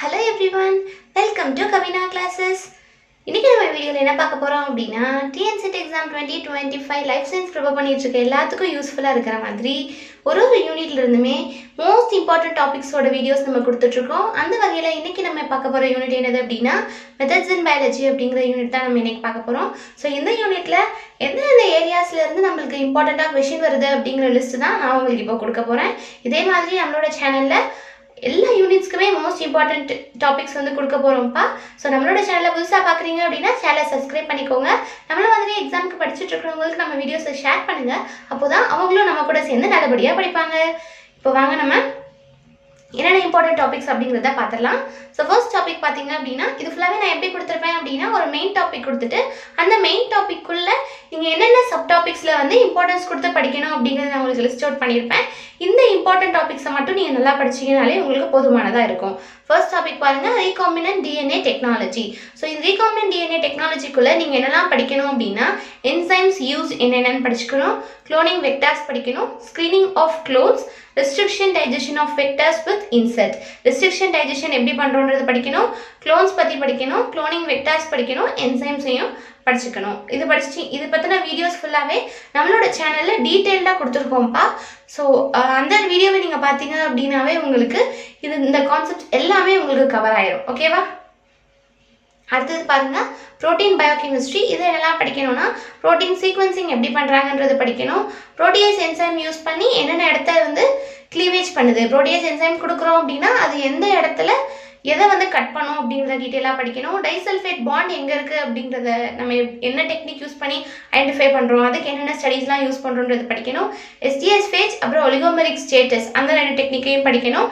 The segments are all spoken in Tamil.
Hello everyone, welcome to Kavina Classes. இன்னைக்கு நம்ம வீடியோல என்ன பார்க்க போறோம் அப்படினா TNCET exam 2025 life science prepare பண்ணிட்டு இருக்க எல்லாத்துக்கும் யூஸ்ஃபுல்லா இருக்கிற மாதிரி ஒரு யூனிட்ல இருந்துமே மோஸ்ட் இம்பார்ட்டன்ட் டாபிக்ஸோட வீடியோஸ் நம்ம கொடுத்துட்டு இருக்கோம். அந்த வகையில இன்னைக்கு நம்ம பார்க்க போற யூனிட் என்னது அப்படினா மெத்தட்ஸ் இன் பயாலஜி அப்படிங்கற யூனிட் தான் நம்ம இன்னைக்கு பார்க்க போறோம். சோ இந்த யூனிட்ல எந்தெந்த ஏரியாஸ்ல இருந்து நமக்கு இம்பார்ட்டன்ட்டா क्वेश्चन வருது அப்படிங்கற லிஸ்ட் தான் நான் உங்களுக்கு இப்போ கொடுக்க போறேன். இதே மாதிரி நம்மளோட சேனல்ல எல்லா யூனிட்ஸ்க்குமே மோஸ்ட் இம்பார்ட்டன்ட் டாபிக்ஸ் வந்து கொடுக்க போகிறோம்ப்பா. ஸோ நம்மளோட சேனலை புதுசாக பார்க்குறீங்க அப்படின்னா சேனலை சப்ஸ்கிரைப் பண்ணிக்கோங்க. நம்மள மாதிரி எக்ஸாமுக்கு படிச்சுட்டு இருக்கிறவங்களுக்கு நம்ம வீடியோஸை ஷேர் பண்ணுங்கள். அப்போ தான் அவங்களும் நம்ம கூட சேர்ந்து நல்லபடியாக படிப்பாங்க. இப்போ வாங்க நம்ம என்னென்ன இம்பார்ட்டன்ட் டாபிக்ஸ் அப்படிங்கிறத பார்த்துடலாம். ஸோ ஃபர்ஸ்ட் டாபிக் பார்த்தீங்க அப்படின்னா இது ஃபுல்லாகவே நான் எப்படி கொடுத்துருப்பேன் அப்படின்னா ஒரு மெயின் டாபிக் கொடுத்துட்டு அந்த மெயின் டாபிக்குள்ளே நீங்கள் என்னென்ன சப் டாபிக்ஸில் வந்து இம்பார்ட்டன்ஸ் கொடுத்து படிக்கணும் அப்படிங்கிறத நான் உங்களுக்கு லிஸ்ட் அவுட் பண்ணியிருப்பேன். இந்த இம்பார்ட்டன்ட் டாபிக்ஸை மட்டும் நீங்கள் நல்லா படிச்சிங்கனாலே உங்களுக்கு போதுமானதாக இருக்கும். ஃபர்ஸ்ட் டாபிக் பாருங்கள், ரீகாம்பினன்ட் டிஎன்ஏ டெக்னாலஜி. ஸோ இந்த ரீகாம்பினன்ட் டிஎன்ஏ டெக்னாலஜிக்குள்ளே நீங்கள் என்னெல்லாம் படிக்கணும் அப்படின்னா என்சைம்ஸ் யூஸ் என்னென்னு படிச்சுக்கணும், குளோனிங் வெக்டார்ஸ் படிக்கணும், screening of clones, restriction digestion of vectors with insert. Restriction digestion எப்படி பண்ணுறோன்றது படிக்கணும், க்ளோன்ஸ் பற்றி படிக்கணும், குளோனிங் வெக்டார்ஸ் படிக்கணும், என்சைம்ஸையும் படிச்சுக்கணும். இது பற்றின வீடியோஸ் ஃபுல்லாகவே நம்மளோட சேனலில் டீட்டெயில்டாக கொடுத்துருக்கோம்ப்பா. ஸோ அந்த வீடியோவை நீங்கள் பார்த்தீங்க அப்படின்னாவே உங்களுக்கு இந்த கான்செப்ட் எல்லாமே உங்களுக்கு கவர் ஆயிரும். ஓகேவா? அடுத்தது பாருங்கள், ப்ரோட்டீன் பயோகெமிஸ்ட்ரி. இது என்னெல்லாம் படிக்கணும்னா ப்ரோட்டீன் சீக்வன்சிங் எப்படி பண்ணுறாங்கன்றது படிக்கணும், ப்ரோட்டியேஸ் என்சைம் யூஸ் பண்ணி என்னென்ன இடத்த வந்து கிளீவேஜ் பண்ணுது, ப்ரோட்டியேஸ் என்சைம் கொடுக்குறோம் அப்படின்னா அது எந்த இடத்துல எதை வந்து கட் பண்ணோம் அப்படின்றத டீட்டெயிலாக படிக்கணும், டைசல்ஃபேட் பாண்ட் எங்கே இருக்குது அப்படின்றத நம்ம என்ன டெக்னிக் யூஸ் பண்ணி ஐடென்டிஃபை பண்ணுறோம், அதுக்கு என்னென்ன ஸ்டடீஸ்லாம் யூஸ் பண்ணுறோன்றது படிக்கணும், எஸ்டிஎஸ் ஃபேஜ் அப்புறம் ஒலிகோமெரிக் ஸ்டேட்டஸ் அந்த ரெண்டு டெக்னிக்கையும் படிக்கணும்,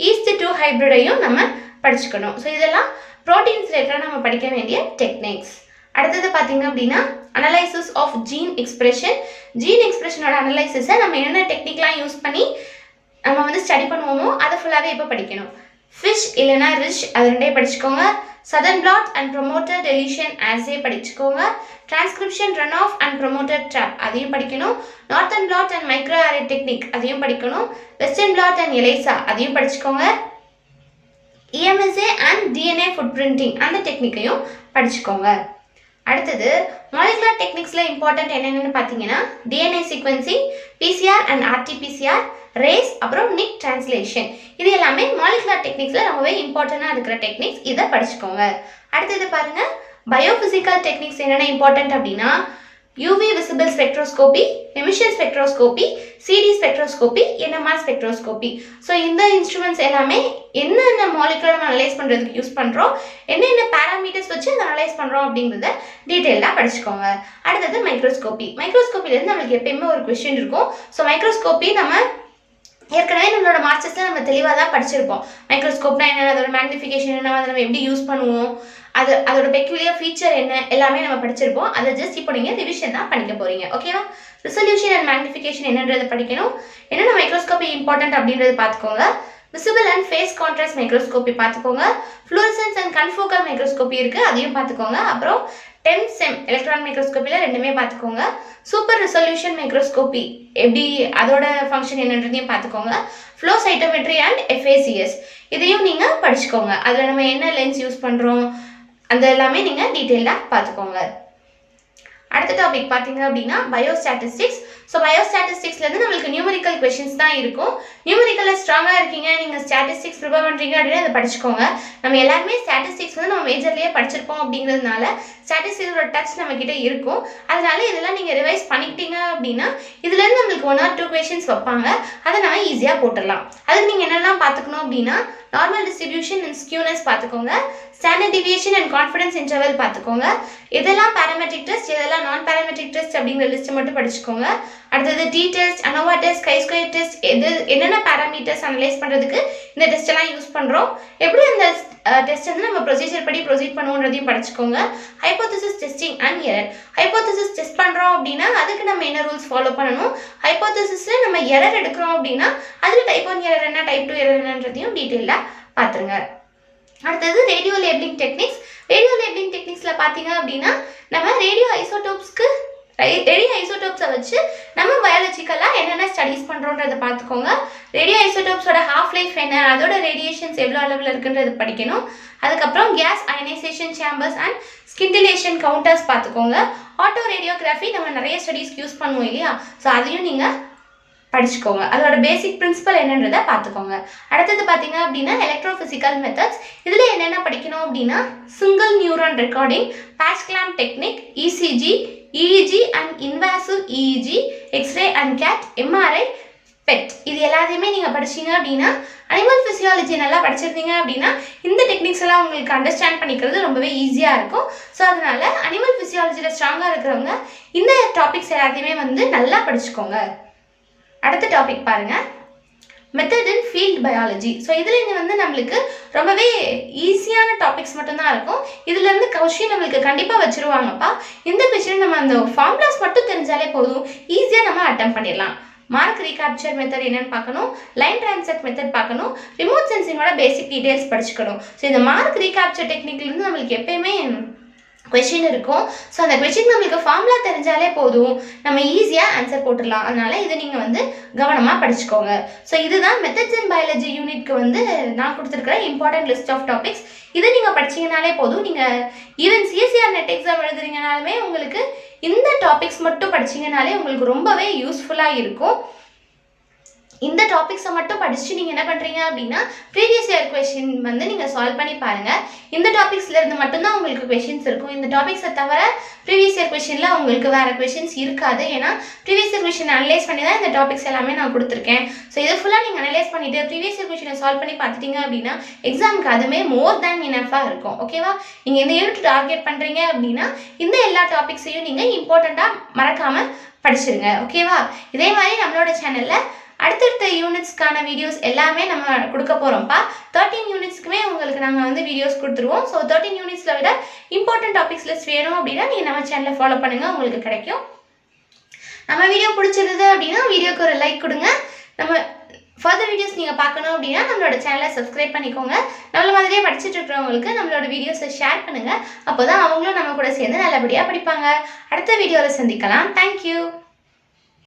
ஈஸ்ட் டூ ஹைப்ரிடையும் நம்ம படிச்சுக்கணும். ஸோ இதெல்லாம் ப்ரோட்டீன்ஸ் ரிலேட்டடாக நம்ம படிக்க வேண்டிய டெக்னிக்ஸ். அடுத்தது பார்த்தீங்க அப்படின்னா analysis of gene expression. Gene எக்ஸ்பிரஷனோட அனலைசிஸை நம்ம என்னென்ன டெக்னிக்லாம் யூஸ் பண்ணி நம்ம வந்து ஸ்டடி பண்ணுவோமோ அதை ஃபுல்லாகவே இப்போ படிக்கணும். ஃபிஷ் இல்லைனா ரிஷ் அது ரெண்டே படிச்சுக்கோங்க. Southern blot and promoter deletion assay படிச்சுக்கோங்க. Transcription run off and promoter trap அதையும் படிக்கணும். Northern blot and micro array technique அதையும் படிக்கணும். வெஸ்டர்ன் பிளாட் அண்ட் எலைசா அதையும் படிச்சுக்கோங்க. EMSA and DNA footprinting அந்த டெக்னிக்கையும் படிச்சுக்கோங்க. அடுத்தது மாலிகுலர் டெக்னிக்ஸில் இம்பார்ட்டன்ட் என்னென்னு பார்த்தீங்கன்னா DNA sequencing, PCR and RT-PCR, race அப்புறம் நிக் டிரான்ஸ்லேஷன். இது எல்லாமே மாலிகுலர் டெக்னிக்ஸில் ரொம்பவே இம்பார்ட்டண்டாக இருக்கிற டெக்னிக்ஸ், இதை படிச்சுக்கோங்க. அடுத்தது பாருங்கள், பயோஃபிசிக்கல் டெக்னிக்ஸ் என்னென்ன இம்பார்ட்டன்ட் அப்படின்னா UV visible spectroscopy, emission spectroscopy, CD spectroscopy, NMR spectroscopy. So இந்த இன்ஸ்ட்ருமெண்ட்ஸ் எல்லாமே என்னென்ன மாலிகுலர் நம்ம அனலைஸ் பண்ணுறதுக்கு யூஸ் பண்ணுறோம், என்னென்ன பேராமீட்டர்ஸ் வச்சு அதை அனலைஸ் பண்ணுறோம் அப்படிங்கிறத டீட்டெயிலாக படிச்சுக்கோங்க. அடுத்தது மைக்ரோஸ்கோபி. மைக்ரோஸ்கோப்பிலேருந்து நம்மளுக்கு எப்பயுமே ஒரு கொஸ்டின் இருக்கும். ஸோ மைக்ரோஸ்கோப்பி நம்ம ஏற்கனவே நம்மளோட மாஸ்டர்ஸில் நம்ம தெளிவாக தான் படிச்சிருப்போம். மைக்ரோஸ்கோப்னா என்ன, அதோட மேக்னிஃபிகேஷன் என்ன, அதை நம்ம எப்படி யூஸ் பண்ணுவோம், அதோட பெக்யூலியர் ஃபீச்சர் என்ன எல்லாமே நம்ம படிச்சிருப்போம். அதை ஜஸ்ட் இப்போ நீங்கள் ரிவிஷன் தான் பண்ணிக்க போகிறீங்க. ஓகேவா? ரிசல்யூஷன் அண்ட் மேக்னிஃபிகேஷன் என்னன்றதை படிக்கணும். என்னென்ன மைக்ரோஸ்கோப்பி இம்பார்ட்டன்ட் அப்படின்றது பார்த்துக்கோங்க. Visible and phase contrast microscopy பார்த்துக்கோங்க. ஃப்ளூரசன்ஸ் அண்ட் கன்ஃபோக்கல் மைக்ரோஸ்கோப்பி இருக்குது, அதையும் பார்த்துக்கோங்க. அப்புறம் 10SEM எலக்ட்ரான் மைக்ரோஸ்கோப்பியில் ரெண்டுமே பார்த்துக்கோங்க. சூப்பர் ரெசல்யூஷன் மைக்ரோஸ்கோப்பி எப்படி அதோட ஃபங்க்ஷன் என்னன்றதையும் பார்த்துக்கோங்க. ஃப்ளோ சைட்டோமெட்ரி அண்ட் FACS இதையும் நீங்கள் படிச்சுக்கோங்க. அதில் நம்ம என்ன லென்ஸ் யூஸ் பண்ணுறோம் அந்த எல்லாமே நீங்கள் டீட்டெயில்டாக பார்த்துக்கோங்க. அடுத்த டாபிக் பார்த்தீங்க அப்படின்னா பயோஸ்டாட்டிஸ்டிக்ஸ். ஸோ பயோஸ்டாட்டிஸ்டிக்ஸ்லேருந்து நம்மளுக்கு நியூமரிக்கல் கொஷின்ஸ் தான் இருக்கும். நியூமரிக்கலில் ஸ்ட்ராங்காக இருக்கீங்க, நீங்கள் ஸ்டாட்டிஸ்டிக்ஸ் ப்ரிப்பேர் பண்ணுறீங்க அப்படின்னா அதை படிச்சுக்கோங்க. நம்ம எல்லாருமே ஸ்டாட்டிஸ்டிக்ஸ் வந்து நம்ம மேஜர்லேயே படிச்சிருப்போம் அப்படிங்கிறதுனால ஸ்டாட்டிஸ்டிக்ஸோட டச் நம்மக்கிட்ட இருக்கும். அதனால இதெல்லாம் நீங்கள் ரிவைஸ் பண்ணிக்கிட்டீங்க அப்படின்னா இதுலேருந்து நம்மளுக்கு 1 or 2 கொஷின்ஸ் வைப்பாங்க, அதை நம்ம ஈஸியாக போட்டுடலாம். அதுக்கு நீங்கள் என்னெல்லாம் பார்த்துக்கணும் அப்படின்னா நார்மல் டிஸ்ட்ரிபியூஷன் அண்ட் ஸ்கியூனஸ் பார்த்துக்கோங்க, standard deviation and confidence interval பார்த்துக்கோங்க, இதெல்லாம் பேராமெட்ரிக் டெஸ்ட் இதெல்லாம் நான் பேராமெட்ரிக் டெஸ்ட் அப்படிங்கிற லிஸ்ட்டை மட்டும் படிச்சுக்கோங்க. அடுத்தது T test, ANOVA test, chi square test, என்னென்ன பேராமீட்டர்ஸ் அனலைஸ் பண்ணுறதுக்கு இந்த டெஸ்ட் எல்லாம் யூஸ் பண்ணுறோம், எப்படி அந்த டெஸ்ட் வந்து நம்ம ப்ரொசீஜர் படி ப்ரொசீட் பண்ணுவோன்றதையும் படிச்சுக்கோங்க. Hypothesis testing and error. Hypothesis test பண்ணுறோம் அப்படின்னா அதுக்கு நம்ம என்ன ரூல்ஸ் ஃபாலோ பண்ணணும், ஹைபோதசிஸில் நம்ம எரர் எடுக்கிறோம் அப்படின்னா அதில் டைப் 1 எரர் என்ன, டைப் 2 எரர் என்னன்றதையும் டீட்டெயிலாக பார்த்துருங்க. அடுத்தது radio labelling techniques. Radio labelling டெக்னிக்ஸில் பார்த்தீங்க அப்படின்னா நம்ம ரேடியோ ஐசோடோப்ஸ்க்கு ரேடியோ ஐசோடோப்ஸை வச்சு நம்ம பயாலஜிக்கலாக என்னென்ன ஸ்டடீஸ் பண்ணுறோன்றதை பார்த்துக்கோங்க. ரேடியோ ஐசோடோப்ஸோட ஹாஃப் லைஃப் என்ன, அதோட ரேடியேஷன்ஸ் எவ்வளோ அளவில் இருக்குன்றது படிக்கணும். அதுக்கப்புறம் gas ionisation chambers and scintillation counters பார்த்துக்கோங்க. ஆட்டோ ரேடியோகிராஃபி நம்ம நிறைய ஸ்டடீஸ்க்கு யூஸ் பண்ணுவோம் இல்லையா, ஸோ அதையும் நீங்கள் படிச்சுக்கோங்க. அதோட பேசிக் பிரின்சிபல் என்னன்றதை பார்த்துக்கோங்க. அடுத்தது பார்த்தீங்க அப்படின்னா எலக்ட்ரோஃபிசிக்கல் மெத்தட்ஸ். இதில் என்னென்ன படிக்கணும் அப்படின்னா single neuron recording, patch clamp technique, ECG, EEG and invasive EEG, X-ray and CAT, MRI, PET. இது எல்லாத்தையுமே நீங்கள் படிச்சீங்க அப்படின்னா அனிமல் ஃபிசியாலஜி நல்லா படிச்சிருந்தீங்க அப்படின்னா இந்த டெக்னிக்ஸ் எல்லாம் உங்களுக்கு அண்டர்ஸ்டாண்ட் பண்ணிக்கிறது ரொம்பவே ஈஸியாக இருக்கும். ஸோ அதனால அனிமல் ஃபிசியாலஜியில் ஸ்ட்ராங்காக இருக்கிறவங்க இந்த டாபிக்ஸ் எல்லாத்தையுமே நல்லா படிச்சுக்கோங்க. அடுத்த டாபிக் பாருங்க, மெத்தட் இன் ஃபீல்ட் பயாலஜி. ஸோ இதில் இங்கே நம்மளுக்கு ரொம்பவே ஈஸியான டாபிக்ஸ் மட்டும்தான் இருக்கும். இதுலேருந்து கொஷின் நம்மளுக்கு கண்டிப்பாக வச்சுருவாங்கப்பா. இந்த கொஷின் நம்ம அந்த ஃபார்முலாஸ் மட்டும் தெரிஞ்சாலே போதும், ஈஸியாக நம்ம அட்டெம்ப்ட் பண்ணிடலாம். மார்க் ரீகேப்சர் மெத்தட் என்னன்னு பார்க்கணும், லைன் டிரான்செக்ட் மெத்தட் பார்க்கணும், ரிமோட் சென்சிங்கோட பேசிக் டீடைல்ஸ் படிச்சுக்கணும். ஸோ இந்த மார்க் ரீகேப்சர் டெக்னிக்லேருந்து நம்மளுக்கு எப்பயுமே கொஷின் இருக்கும். ஸோ அந்த கொஷின் நம்மளுக்கு ஃபார்முலா தெரிஞ்சாலே போதும், நம்ம ஈஸியாக ஆன்சர் போட்டுடலாம். அதனால இதை நீங்கள் கவனமாக படிச்சுக்கோங்க. ஸோ இதுதான் மெத்தட்ஸ் இன் பயாலஜி யூனிட்க்கு நான் கொடுத்துருக்கிற இம்பார்ட்டன்ட் லிஸ்ட் ஆஃப் டாபிக்ஸ். இதை நீங்கள் படிச்சிங்கனாலே போதும். நீங்கள் ஈவன் சிஎஸ்சிஆர் நெட் எக்ஸாம் எழுதுறீங்கனாலுமே உங்களுக்கு இந்த டாபிக்ஸ் மட்டும் படிச்சிங்கனாலே உங்களுக்கு ரொம்பவே யூஸ்ஃபுல்லாக இருக்கும். இந்த டாபிக்ஸை மட்டும் படிச்சுட்டு நீங்கள் என்ன பண்ணுறீங்க அப்படின்னா ப்ரீவியஸ் இயர் கொஷின் நீங்கள் சால்வ் பண்ணி பாருங்கள். இந்த டாபிக்ஸ்லேருந்து மட்டும்தான் உங்களுக்கு கொஷின்ஸ் இருக்கும். இந்த டாபிக்ஸை தவிர ப்ரீவியஸ் இயர் கொஷினில் உங்களுக்கு வேறு கொஷின்ஸ் இருக்காது. ஏன்னா ப்ரீவியஸ் இயர் கொஷின் அனலைஸ் பண்ணி தான் இந்த டாபிக்ஸ் எல்லாமே நான் கொடுத்துருக்கேன். ஸோ இது ஃபுல்லாக நீங்கள் அனலைஸ் பண்ணிவிட்டு ப்ரீவியஸ் இயர் கொஷினை சால்வ் பண்ணி பார்த்துட்டீங்க அப்படின்னா எக்ஸாமுக்கு அதுவுமே மோர் தேன் இனஃபாக இருக்கும். ஓகேவா? நீங்கள் இந்த யூனிட் டார்கெட் பண்ணுறீங்க அப்படின்னா இந்த எல்லா டாபிக்ஸையும் நீங்கள் இம்பார்ட்டண்ட்டாக மறக்காமல் படிச்சிருங்க. ஓகேவா? இதே மாதிரி நம்மளோட சேனலில் அடுத்தடுத்த யூனிட்ஸ்க்கான வீடியோஸ் எல்லாமே நம்ம கொடுக்க போகிறோம்ப்பா. 13 யூனிட்ஸ்க்குமே உங்களுக்கு நாங்கள் வீடியோஸ் கொடுத்துருவோம். ஸோ 13 யூனிட்ஸில் விட இம்பார்ட்டன்ட் டாபிக்ஸ் லிஸ்ட் வேணும் அப்படின்னா நீங்கள் நம்ம சேனலை ஃபாலோ பண்ணுங்கள், உங்களுக்கு கிடைக்கும். நம்ம வீடியோ பிடிச்சிருது அப்படின்னா வீடியோக்கு ஒரு லைக் கொடுங்க. நம்ம ஃபர்தர் வீடியோஸ் நீங்கள் பார்க்கணும் அப்படின்னா நம்மளோட சேனலை சப்ஸ்கிரைப் பண்ணிக்கோங்க. நம்மள மாதிரியே படிச்சுட்டு இருக்கிறவங்களுக்கு நம்மளோட வீடியோஸை ஷேர் பண்ணுங்கள். அப்போ தான் அவங்களும் நம்ம கூட சேர்ந்து நல்லபடியாக படிப்பாங்க. அடுத்த வீடியோவில் சந்திக்கலாம். தேங்க்யூ.